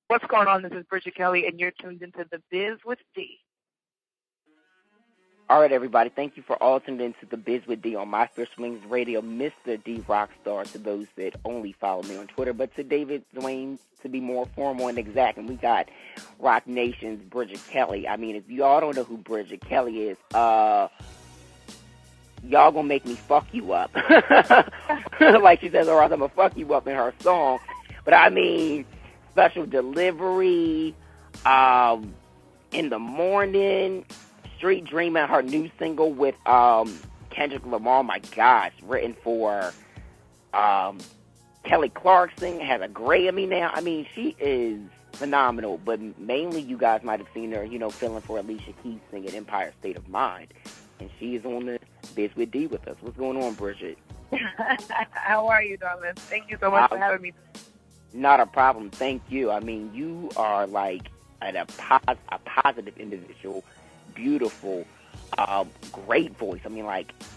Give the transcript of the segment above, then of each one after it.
What's going on? This is Bridget Kelly, and you're tuned into The Biz with D. All right, everybody. Thank you for all tuned into The Biz with D on My First Wings Radio, Mr. D Rockstar, to those that only follow me on Twitter, but to David Dwayne, to be more formal and exact. And we got Rock Nation's Bridget Kelly. I mean, if y'all don't know who Bridget Kelly is, y'all gonna make me fuck you up. Like she says, or else I'm gonna fuck you up in her song. But I mean, special delivery, in the morning, Street Dreamin', her new single with Kendrick Lamar, my gosh, written for Kelly Clarkson, has a Grammy now. I mean, she is phenomenal, but mainly you guys might have seen her, filling for Alicia Keys singing Empire State of Mind. And she is on the Biz with D with us. What's going on, Bridget? How are you, darling? Thank you so much for having me. Not a problem. Thank you. I mean, you are like a positive individual, beautiful, great voice. I mean,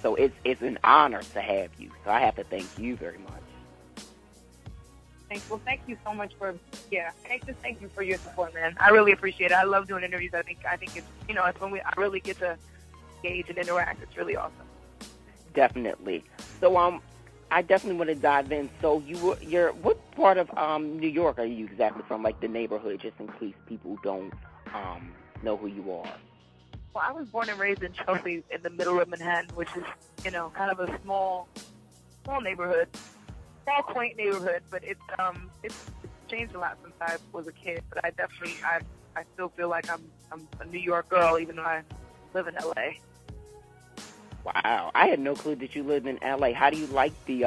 so it's an honor to have you. So I have to thank you very much. Thank you so much for, thank you for your support, man. I really appreciate it. I love doing interviews. I think it's, it's when I really get to engage and interact. It's really awesome. Definitely. So, I definitely want to dive in. So you're what part of New York are you exactly from, like the neighborhood, just in case people don't know who you are? Well, I was born and raised in Chelsea, in the middle of Manhattan, which is, kind of a small neighborhood, small quaint neighborhood, but it's changed a lot since I was a kid. But I still feel like I'm a New York girl, even though I live in LA. Wow, I had no clue that you lived in LA. How do you like the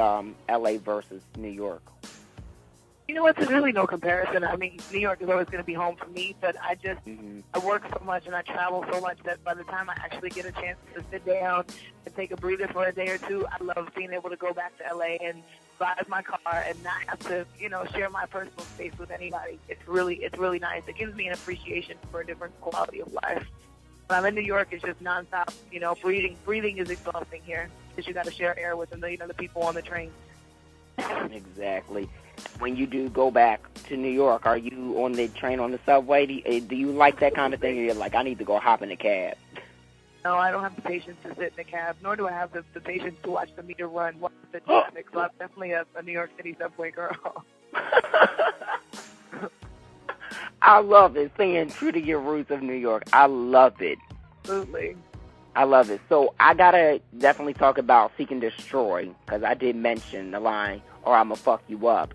LA versus New York? It's really no comparison. I mean, New York is always going to be home for me, but I work so much and I travel so much that by the time I actually get a chance to sit down and take a breather for a day or two, I love being able to go back to LA and drive my car and not have to, share my personal space with anybody. It's really nice. It gives me an appreciation for a different quality of life. When I'm in New York, it's just nonstop. Breathing is exhausting here because you got to share air with the people on the train. Exactly. When you do go back to New York, are you on the train, on the subway? Do you like that kind of thing, or you're like, I need to go hop in a cab? No, I don't have the patience to sit in a cab, nor do I have the patience to watch the meter run, watch the traffic. So I'm definitely a New York City subway girl. I love it. Staying true to your roots of New York. I love it. Absolutely. I love it. So I got to definitely talk about Seek and Destroy, because I did mention the line, or I'm going to fuck you up.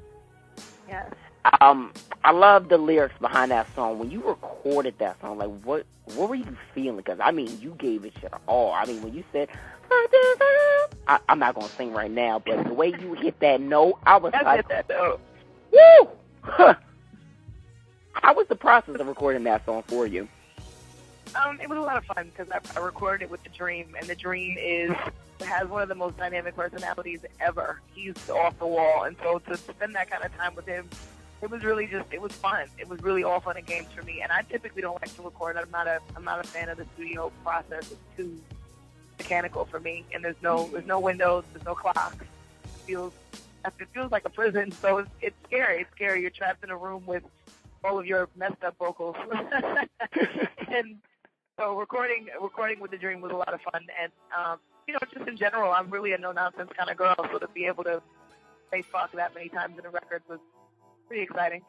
Yes. I love the lyrics behind that song. When you recorded that song, like, what were you feeling? Because, I mean, you gave it your all. I mean, when you said, I'm not going to sing right now, but the way you hit that note, I was like, hit that note. Woo! How was the process of recording that song for you? It was a lot of fun because I recorded it with The Dream, and The Dream has one of the most dynamic personalities ever. He's off the wall, and so to spend that kind of time with him, it was fun. It was really all fun and games for me. And I typically don't like to record. I'm not a fan of the studio process. It's too mechanical for me, and there's no windows, there's no clocks. It feels like a prison, so it's scary. It's scary. You're trapped in a room with all of your messed up vocals. And so recording with The Dream was a lot of fun. And, just in general, I'm really a no-nonsense kind of girl. So to be able to say fuck that many times in a record was pretty exciting.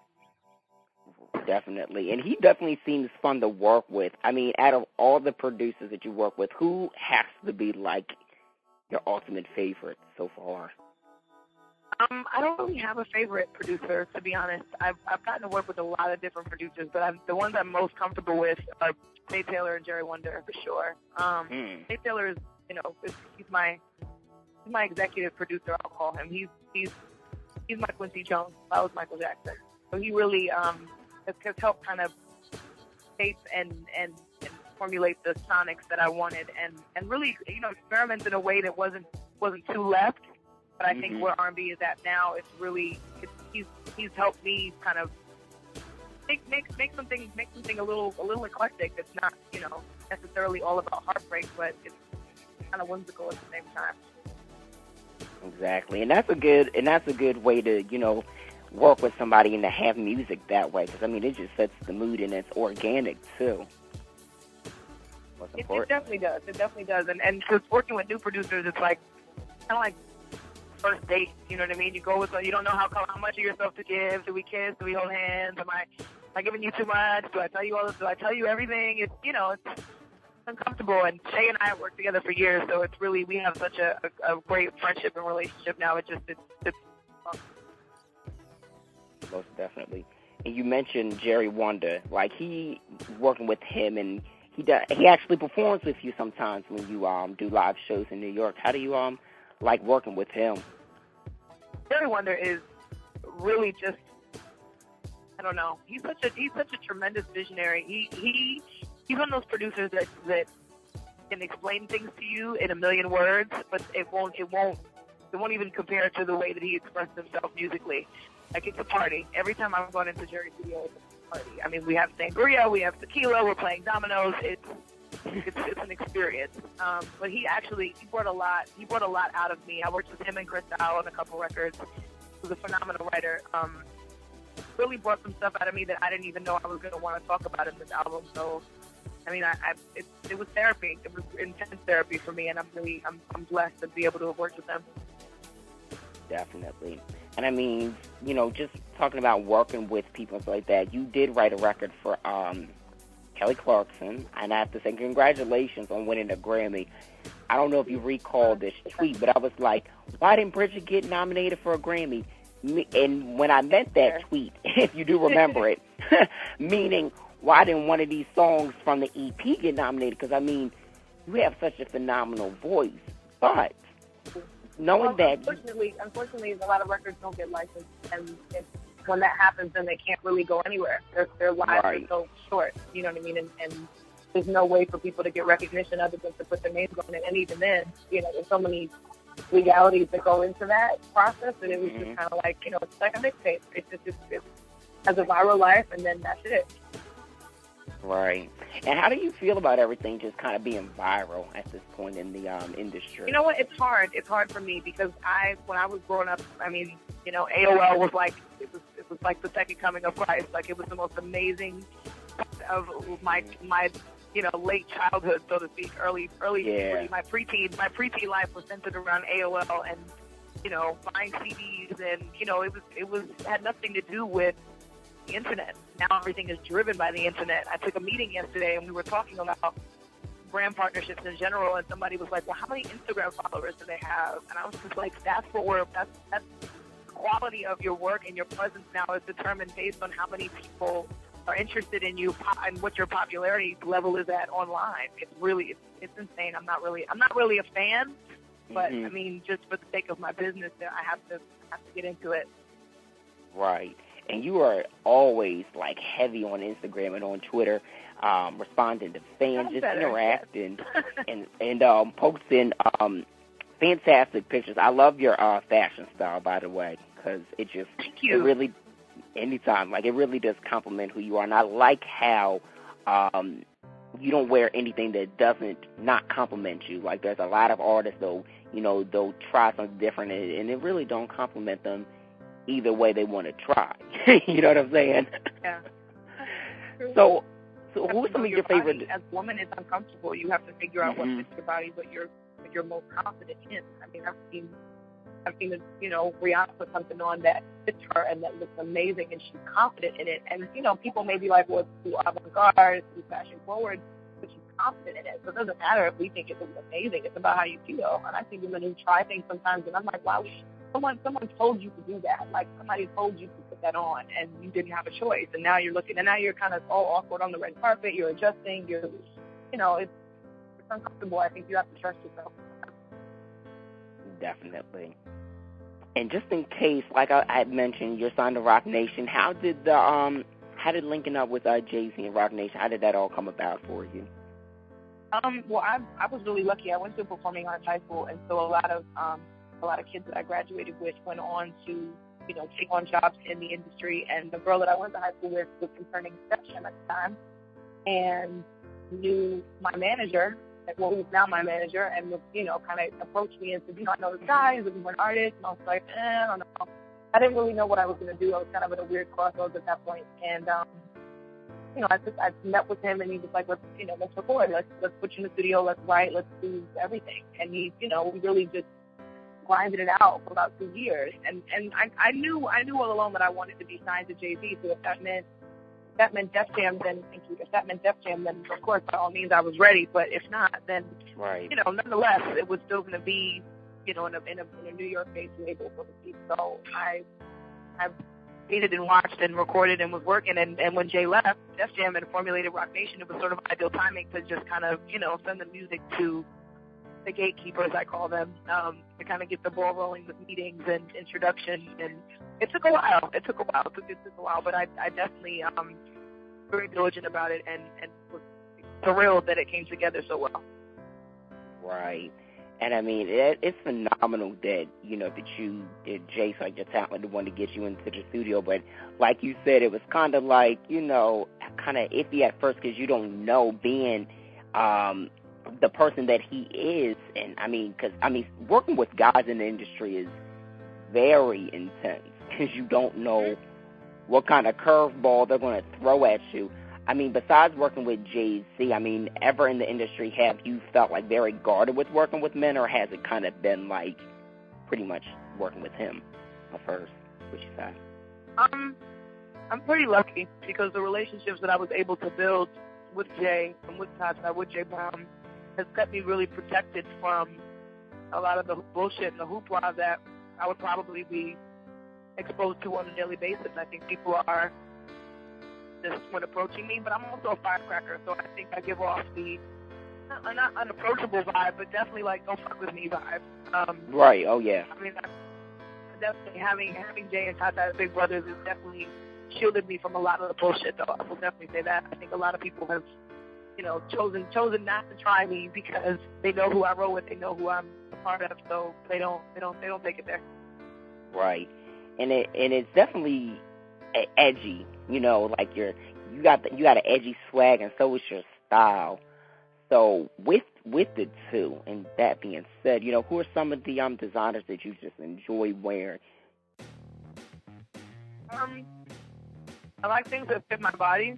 Definitely. And he definitely seems fun to work with. I mean, out of all the producers that you work with, who has to be, like, your ultimate favorite so far? I don't really have a favorite producer, to be honest. I've gotten to work with a lot of different producers, but the ones I'm most comfortable with are Nate Taylor and Jerry Wonder, for sure. Nate Taylor is, he's my executive producer, I'll call him. He's my Quincy Jones. I was Michael Jackson. So he really has helped kind of shape and formulate the sonics that I wanted, and really, experiment in a way that wasn't too left. But I think where R&B is at now, he's helped me kind of make something a little eclectic. That's not necessarily all about heartbreak, but it's kind of whimsical at the same time. Exactly, and that's a good way to work with somebody and to have music that way, because, I mean, it just sets the mood and it's organic, too. It definitely does. It definitely does. And just working with new producers, it's like kind of like first date. You know what I mean? You go with, you don't know how much of yourself to give. Do we kiss? Do we hold hands? Am I giving you too much? Do I tell you all this? Do I tell you everything? It's, you know, it's uncomfortable. And Shay and I have worked together for years, so it's really, we have such a great friendship and relationship now. It's fun. Most definitely. And you mentioned Jerry Wonder. Like, he working with him, and he actually performs with you sometimes when you do live shows in New York. How do you like working with him? Jerry Wonder is really just, I don't know. He's such a tremendous visionary. He's one of those producers that can explain things to you in a million words, but it won't even compare to the way that he expressed himself musically. Like, it's a party. Every time I'm going into Jerry's studio, it's a party. I mean, we have sangria, we have tequila, we're playing dominoes. It's an experience. But he brought a lot out of me. I worked with him and Chris Dow on a couple records. He was a phenomenal writer. Really brought some stuff out of me that I didn't even know I was going to want to talk about in this album. So, I mean, it was therapy. It was intense therapy for me, and I'm blessed to be able to have worked with them. Definitely. And I mean, you know, just talking about working with people and stuff like that, you did write a record for Kelly Clarkson, and I have to say congratulations on winning a Grammy. I don't know if you recall this tweet, but I was like, why didn't Bridget get nominated for a Grammy? And when I meant that tweet, if you do remember it, meaning, why didn't one of these songs from the EP get nominated? Because, I mean, you have such a phenomenal voice, but knowing that... Unfortunately, a lot of records don't get licensed, and when that happens, then they can't really go anywhere. Their lives are so short, you know what I mean? And there's no way for people to get recognition other than to put their names on it. And even then, you know, there's so many legalities that go into that process, and it was just kind of like, you know, it's like a mixtape. It has a viral life, and then that's it. Right. And how do you feel about everything just kind of being viral at this point in the industry? You know what? It's hard. It's hard for me because when I was growing up, I mean, you know, AOL was like, it was like the second coming of Christ. Like, it was the most amazing of my you know, late childhood, so to speak, early my preteen life was centered around AOL and, you know, buying CDs, and, you know, it had nothing to do with the internet. Now everything is driven by the internet. I took a meeting yesterday and we were talking about brand partnerships in general, and somebody was like, well, how many Instagram followers do they have? And I was just like, that's the quality of your work, and your presence now is determined based on how many people are interested in you and what your popularity level is at online. It's insane. I'm not really a fan, but I mean, just for the sake of my business, I have to get into it. Right. And you are always like heavy on Instagram and on Twitter, responding to fans, just interacting and posting fantastic pictures. I love your fashion style, by the way, because it just it really does compliment who you are. And I like how you don't wear anything that doesn't not compliment you. Like, there's a lot of artists they'll try something different and it really don't compliment them either way they want to try. You know what I'm saying? Yeah. So who are some of your favorite? As a woman, it's uncomfortable. You have to figure out what fits your body, what you're most confident in. I mean, I've seen you know, Rihanna put something on that fits her and that looks amazing, and she's confident in it. And, you know, people may be like, well, it's too avant-garde, it's too fashion-forward, but she's confident in it. So it doesn't matter if we think it looks amazing. It's about how you feel. And I see women who try things sometimes, and I'm like, wow, someone told you to do that. Like, somebody told you to put that on, and you didn't have a choice. And now you're kind of all awkward on the red carpet. You're adjusting. You know, it's uncomfortable. I think you have to trust yourself. Definitely. And just in case, like I had mentioned, you're signed to Roc Nation. How did linking up with Jay-Z and Roc Nation, how did that all come about for you? Well, I was really lucky. I went to a performing arts high school, and so a lot of kids that I graduated with went on to, you know, take on jobs in the industry. And the girl that I went to high school with was concerning Inception at the time, and knew my manager, well, who's now my manager, and was, you know, kind of approached me and said, you know, I know this guy, he's a different artist, and I was like, I don't know. I didn't really know what I was going to do. I was kind of at a weird crossroads at that point. And, I met with him, and he was like, let's record. Let's put you in the studio. Let's write. Let's do everything. And he, we really just grinded it out for about 2 years. And I knew all along that I wanted to be signed to Jay-Z. So if that meant Def Jam, then thank you. If that meant Def Jam, then of course by all means I was ready. But if not, then right. Nonetheless, it was still going to be in a New York-based label for the seat. So I waited and watched and recorded and was working. And when Jay left Def Jam and formulated Roc Nation, it was sort of ideal timing to just kind of send the music to the gatekeepers, I call them, to kind of get the ball rolling with meetings and introduction. And it took a while. It took a while, but I definitely very diligent about it and was thrilled that it came together so well. Right. And I mean, it's phenomenal that, that Jay's like your talent, the one to get you into the studio. But like you said, it was kind of like, kind of iffy at first because you don't know being the person that he is. And because working with guys in the industry is very intense because you don't know what kind of curveball they're going to throw at you. Besides working with Jay-Z, ever in the industry, have you felt like very guarded with working with men, or has it kind of been like pretty much working with him at first? What you say? I'm pretty lucky because the relationships that I was able to build with Jay and with Tasha, with Jay Brown, has kept me really protected from a lot of the bullshit and the hoopla that I would probably be exposed to on a daily basis. I think people are just when approaching me, but I'm also a firecracker, so I think I give off the not unapproachable vibe, but definitely like don't fuck with me vibe. Right. Oh yeah. Definitely having Jay and Tata as big brothers has definitely shielded me from a lot of the bullshit. Though I will definitely say that. I think a lot of people have, chosen not to try me because they know who I roll with, they know who I'm a part of, so they don't take it there. Right. And it's definitely edgy, like you got an edgy swag, and so is your style. So with the two, and that being said, who are some of the designers that you just enjoy wearing? I like things that fit my body.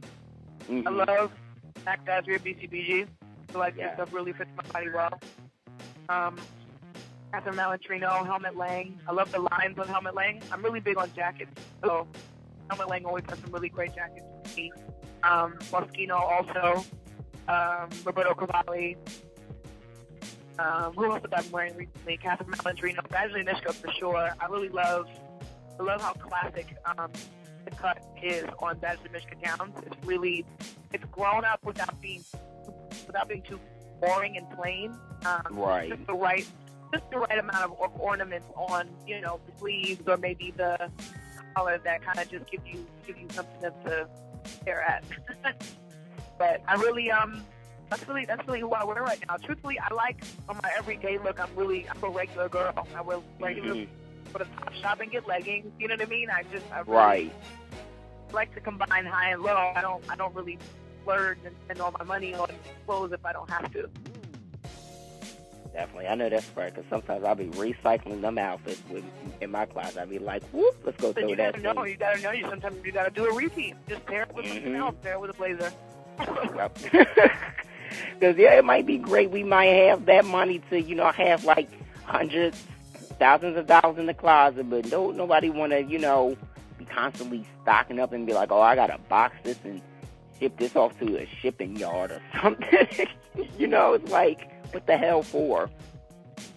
Mm-hmm. I love Mac Dadry, BCBG. I like this stuff really fits my body well. Catherine Malentrino, Helmut Lang. I love the lines on Helmut Lang. I'm really big on jackets, so Helmut Lang always has some really great jackets for me. Moschino also. Roberto Cavalli. Who else have I been wearing recently? Catherine Malentrino. Badgley Nishka for sure. I love how classic the cut is on Badgley Nishka gowns. It's grown up without being too boring and plain. Right. Just the right amount of ornaments on, the sleeves or maybe the collar that kind of just give you something to stare at. But I really that's really who I wear right now. Truthfully, I like on my everyday look. I'm a regular girl. I wear regular go to Top Shop and get leggings. You know what I mean? I really right. like to combine high and low. I don't really splurge and spend all my money on clothes if I don't have to. Definitely. I know that's right, because sometimes I'll be recycling them outfits in my closet. I'll be like, whoop, let's go throw that thing. You gotta know. Sometimes you gotta do a repeat. Just pair it with something else. Pair it with a blazer. Because, it might be great. We might have that money to, have like hundreds, thousands of dollars in the closet, but nobody want to, be constantly stocking up and be like, oh, I got to box this and ship this off to a shipping yard or something. It's like, what the hell for?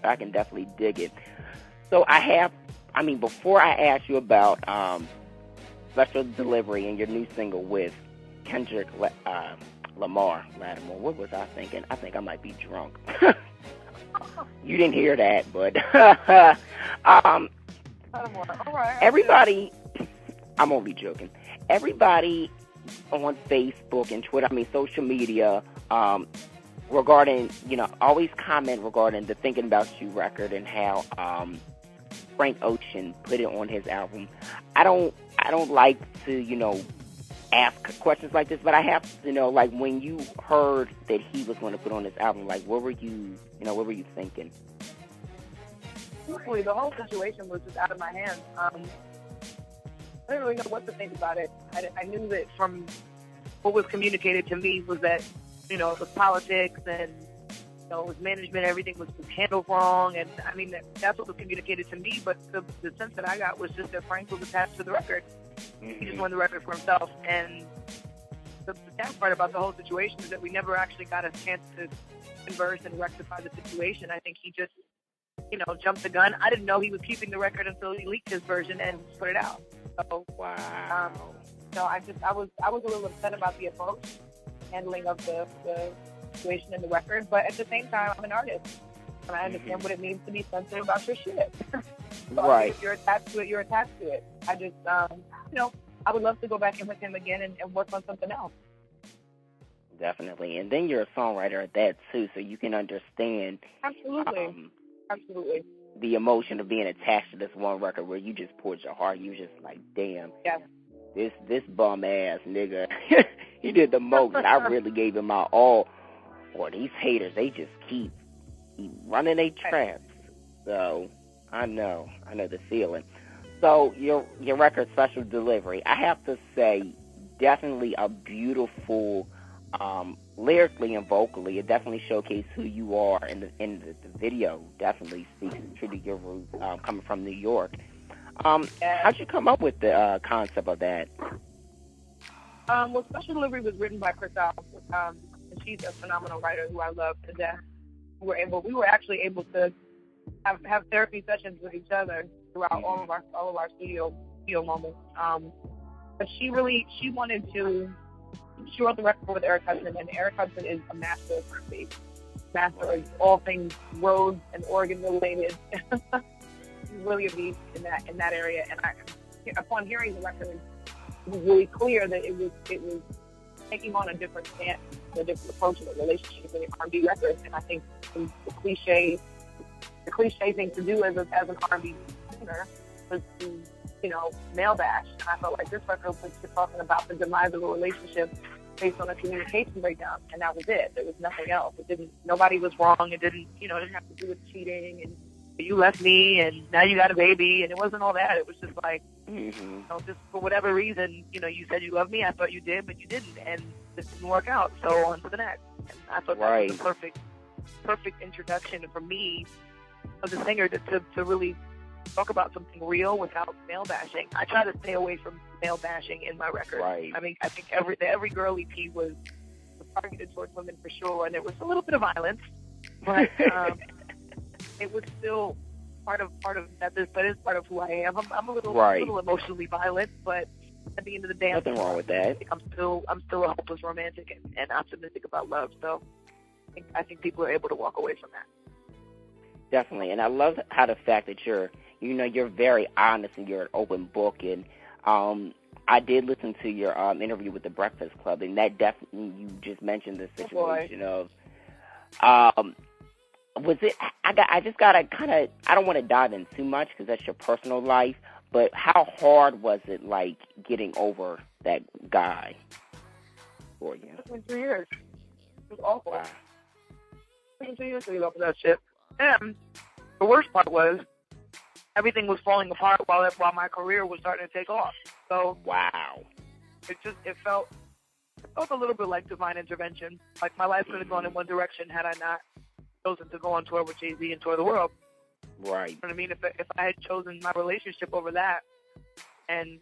I can definitely dig it. So before I ask you about Special Delivery and your new single with Kendrick Lamar, what was I thinking? I think I might be drunk. You didn't hear that, but everybody, I'm only joking. Everybody on Facebook and Twitter, social media, regarding, always comment regarding the Thinking About You record and how Frank Ocean put it on his album. I don't like to, ask questions like this, but I have to know, like, when you heard that he was going to put on his album, like, what were you thinking? Truthfully, the whole situation was just out of my hands. didn't really know what to think about it. I knew that from what was communicated to me was that, it was politics and, it was management, everything was handled wrong. And, I mean, that's what was communicated to me. But the sense that I got was just that Frank was attached to the record. Mm-hmm. He just won the record for himself. And the sad part about the whole situation is that we never actually got a chance to converse and rectify the situation. I think he just, jumped the gun. I didn't know he was keeping the record until he leaked his version and put it out. So, wow. I was a little upset about the approach, handling of the situation in the record, but at the same time, I'm an artist, and I understand what it means to be sensitive about your shit. So right. If you're attached to it, you're attached to it. I just, I would love to go back in with him again and work on something else. Definitely, and then you're a songwriter at that too, so you can understand. Absolutely. Absolutely. The emotion of being attached to this one record where you just poured your heart. You just like, damn. Yeah. This bum ass nigga, he did the most. And I really gave him my all. Or these haters, they just keep running their traps. So I know the feeling. So your record, Special Delivery, I have to say, definitely a beautiful, lyrically and vocally. It definitely showcased who you are, in the video definitely speaks true to your roots, coming from New York. How'd you come up with the concept of that? Well, Special Delivery was written by Chris Alves, and she's a phenomenal writer who I love to death. We were actually able to have therapy sessions with each other throughout all of our studio moments. But she wrote the record with Eric Hudson, and Eric Hudson is a master of R&B, master of all things Rhodes and Oregon related. He's really a beast in that area. And upon hearing the record, it was really clear that it was taking on a different stance, a different approach in the relationship in the R&B record. And I think the cliche thing to do as an R&B singer was to, male bash. And I felt like this record was just talking about the demise of a relationship based on a communication breakdown, and that was it. There was nothing else. Nobody was wrong. It didn't have to do with cheating and you left me and now you got a baby, and it wasn't all that. It was just like, just for whatever reason, you said you loved me. I thought you did, but you didn't, and this didn't work out. So on to the next. And I thought that was the perfect introduction for me as a singer to really talk about something real without male bashing. I try to stay away from male bashing in my record. Right. I mean, I think every girl EP was targeted towards women for sure, and there was a little bit of violence, but it was still part of that. But it's part of who I am. I'm a little emotionally violent, but at the end of the day, nothing wrong with that. I'm still a hopeless romantic and optimistic about love. So I think people are able to walk away from that. Definitely, and I love how the fact that you're very honest and you're an open book. And I did listen to your interview with the Breakfast Club, and that definitely, you just mentioned the situation of, was it? I just gotta kind of, I don't want to dive in too much because that's your personal life, but how hard was it, like, getting over that guy for you? It took 2 years. It was awful. Wow. It took 2 years to get over that shit. And the worst part was, everything was falling apart while my career was starting to take off. So wow, it felt a little bit like divine intervention. Like my life could have gone in one direction had I not chosen to go on tour with Jay-Z and tour the world. Right. You know what I mean? If I had chosen my relationship over that, and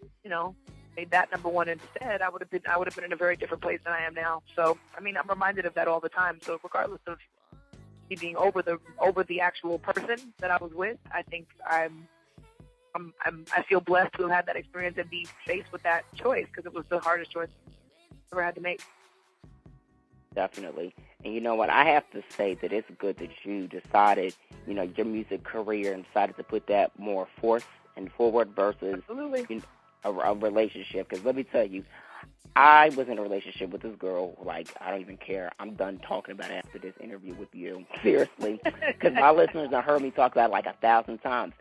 made that number one instead, I would have been in a very different place than I am now. So I mean, I'm reminded of that all the time. So regardless of me being over the actual person that I was with, I think I feel blessed to have had that experience and be faced with that choice, because it was the hardest choice I ever had to make. Definitely. And you know what? I have to say that it's good that you decided, your music career, and decided to put that more forth and forward versus a relationship. Because let me tell you, I was in a relationship with this girl, like, I don't even care. I'm done talking about it after this interview with you. Seriously. Because my listeners have heard me talk about it like 1,000 times.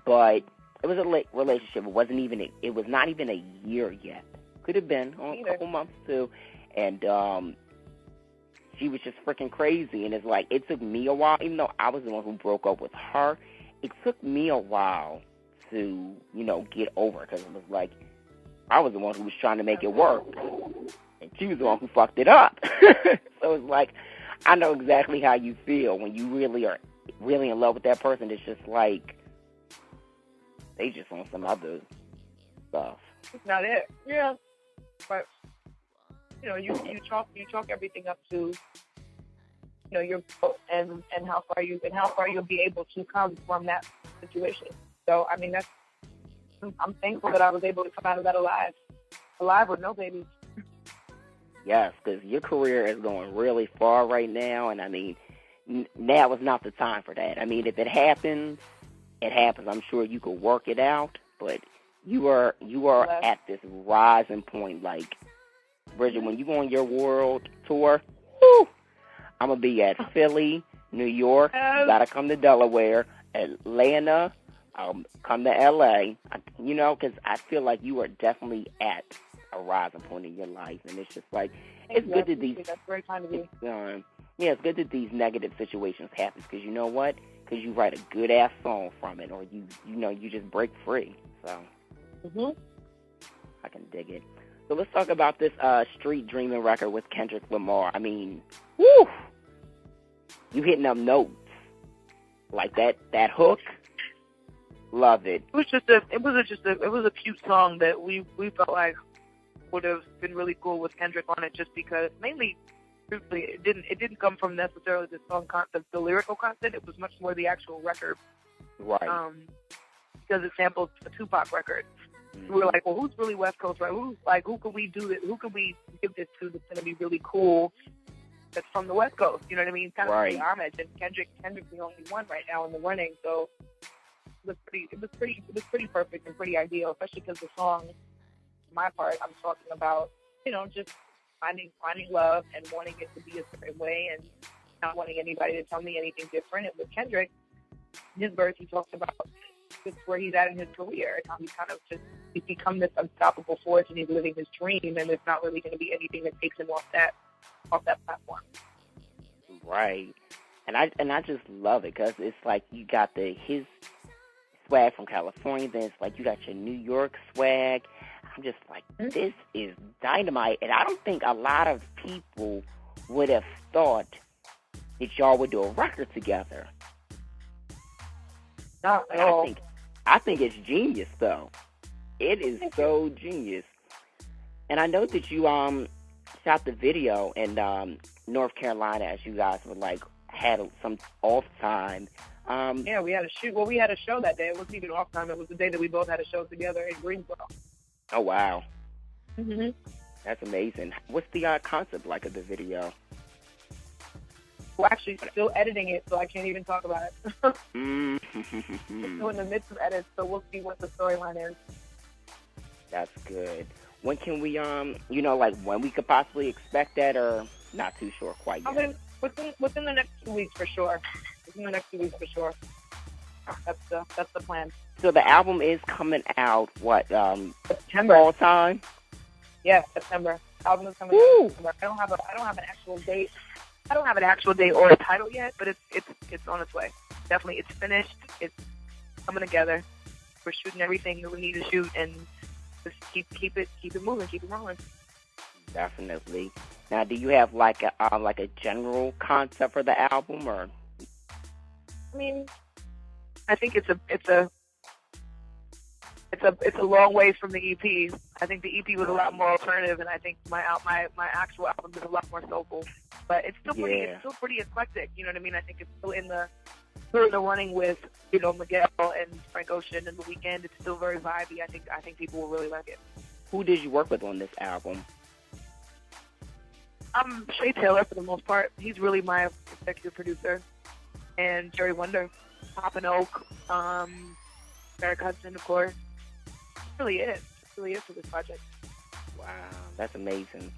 But it was a relationship. It was not even a year yet. Could have been a couple months too. And she was just freaking crazy. And it's like, it took me a while, even though I was the one who broke up with her, it took me a while to, get over, because it was like, I was the one who was trying to make it work, and she was the one who fucked it up. So it's like, I know exactly how you feel when you really are really in love with that person. It's just like they just want some other stuff. It's not it. Yeah, but you chalk everything up to your and how far you'll be able to come from that situation. So I mean, I'm thankful that I was able to come out of that alive with no babies. Yes, because your career is going really far right now, and I mean, now is not the time for that. I mean, if it happens, it happens. I'm sure you could work it out, but you are at this rising point. Like, Bridget, when you go on your world tour, whew, I'm going to be at Philly, New York, you got to come to Delaware, Atlanta, come to L.A., because I feel like you are definitely at a rising point in your life, and it's just like, it's good that these... That's very kind of you. It's good that these negative situations happen, because you know what? Because you write a good-ass song from it, or you just break free, so... I can dig it. So let's talk about this Street Dreaming record with Kendrick Lamar. I mean, woo! You hitting up notes. Like that hook. Love it. It was a cute song that we felt like would have been really cool with Kendrick on it, just because mainly truthfully it didn't come from necessarily the song concept, the lyrical content. It was much more the actual record. Right. Because it sampled a Tupac record. We were like, well, who's really West Coast, right? Who could we do this? Who could we give this to that's going to be really cool? That's from the West Coast, you know what I mean? Kind of like homage, and Kendrick's the only one right now in the running, so it was pretty perfect and pretty ideal, especially because the song, for my part, I'm talking about, just finding love and wanting it to be a certain way and not wanting anybody to tell me anything different. And with Kendrick, in his verse, he talks about just where he's at in his career and how he's become this unstoppable force, and he's living his dream, and there's not really going to be anything that takes him off that platform. Right. And I just love it, because it's like you got his swag from California, then it's like you got your New York swag. I'm just like, this is dynamite, and I don't think a lot of people would have thought that y'all would do a record together. Not at all. I think it's genius, though. It is so genius. And I know that you shot the video in North Carolina, as you guys were like had some off time. Yeah, we had a shoot. Well, we had a show that day. It wasn't even off time. It was the day that we both had a show together in Greensboro. Oh wow. Mhm. That's amazing. What's the concept like of the video? We're actually still editing it, so I can't even talk about it. We're still in the midst of edits, so we'll see what the storyline is. That's good. When can we, like when we could possibly expect that, or not too sure quite yet? Within the next 2 weeks for sure. That's the plan. So the album is coming out, what, September. Fall time? Yeah, September. Album is coming out in September. I don't have an actual date. I don't have an actual date or a title yet, but it's on its way. Definitely, it's finished. It's coming together. We're shooting everything that we need to shoot, and just keep it moving, keep it rolling. Definitely. Now, do you have like a general concept for the album, or? I mean, I think it's a long way from the EP. I think the EP was a lot more alternative, and I think my actual album is a lot more soulful. But it's still pretty eclectic. You know what I mean? I think it's still in the running with Miguel and Frank Ocean and The Weeknd. It's still very vibey. I think people will really like it. Who did you work with on this album? Shay Taylor for the most part. He's really my executive producer, and Jerry Wonder, Pop and Oak, Eric Hudson, of course. That's really it. That's really it for this project. Wow, that's amazing.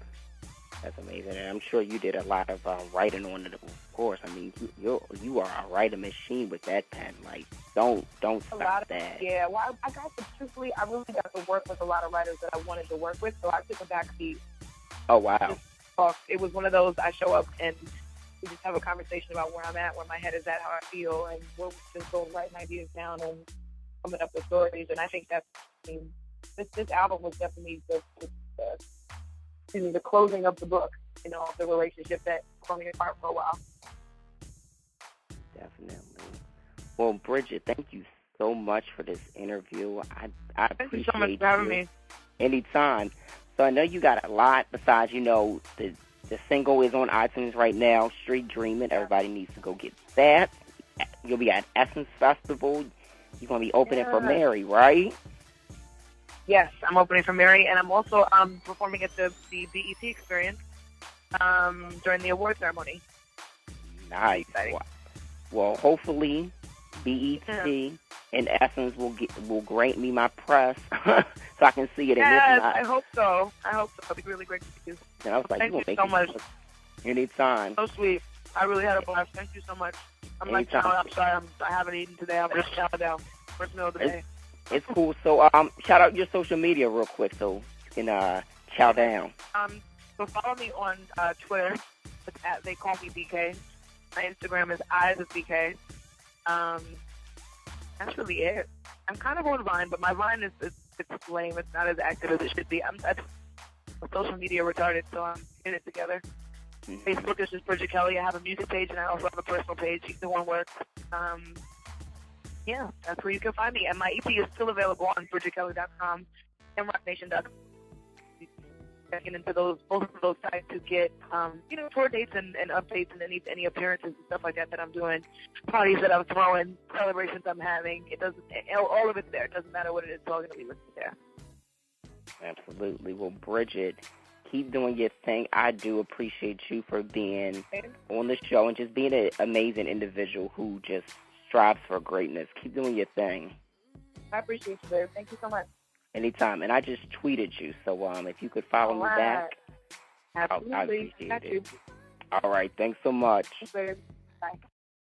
That's amazing, and I'm sure you did a lot of writing on it. Of course, I mean, you are a writer machine with that pen. Like, don't stop that. Yeah, well, I really got to work with a lot of writers that I wanted to work with, so I took a back seat. Oh wow. It was one of those, I show up and we just have a conversation about where I'm at, where my head is at, how I feel, and we'll just go writing ideas down and coming up with stories. And I think that's this album was definitely the closing of the book, of the relationship that tore me apart for a while. Definitely. Well, Bridget, thank you so much for this interview. I Thank appreciate you so much for having me. Anytime. So I know you got a lot besides, the single is on iTunes right now, Street Dreaming. Everybody needs to go get that. You'll be at Essence Festival. You're going to be opening for Mary, right? Yes, I'm opening for Mary, and I'm also performing at the BET Experience during the award ceremony. Nice. Well, hopefully BET and Essence will grant me my press so I can see it. Yes, I hope so. It'll be really great to see you. And I was like, thank you so much. Anytime. So sweet. I really had a blast. Thank you so much. I'm sorry. I haven't eaten today. I'm just chowing down. First meal of the day. It's cool. So, shout out your social media real quick so you can chow down. So follow me on Twitter. It's They Call Me BK. My Instagram is Eyes of BK. That's really it. I'm kind of on Vine, but my Vine it's lame. It's not as active as it should be. I'm social media retarded, so I'm getting it together. Mm-hmm. Facebook is just Bridget Kelly. I have a music page, and I also have a personal page. Either one works. Yeah, that's where you can find me. And my EP is still available on BridgetKelly.com and RockNation.com. Checking into both of those sites to get, tour dates and updates and any appearances and stuff like that I'm doing, parties that I'm throwing, celebrations I'm having. All of it's there. It doesn't matter what it is. It's all going to be listed there. Absolutely. Well, Bridget, keep doing your thing. I do appreciate you for being on the show and just being an amazing individual who just strives for greatness. Keep doing your thing. I appreciate you, babe. Thank you so much. Anytime. And I just tweeted you, so if you could follow me back, Absolutely. I appreciate it. All right. Thanks so much. Thanks, babe. Bye.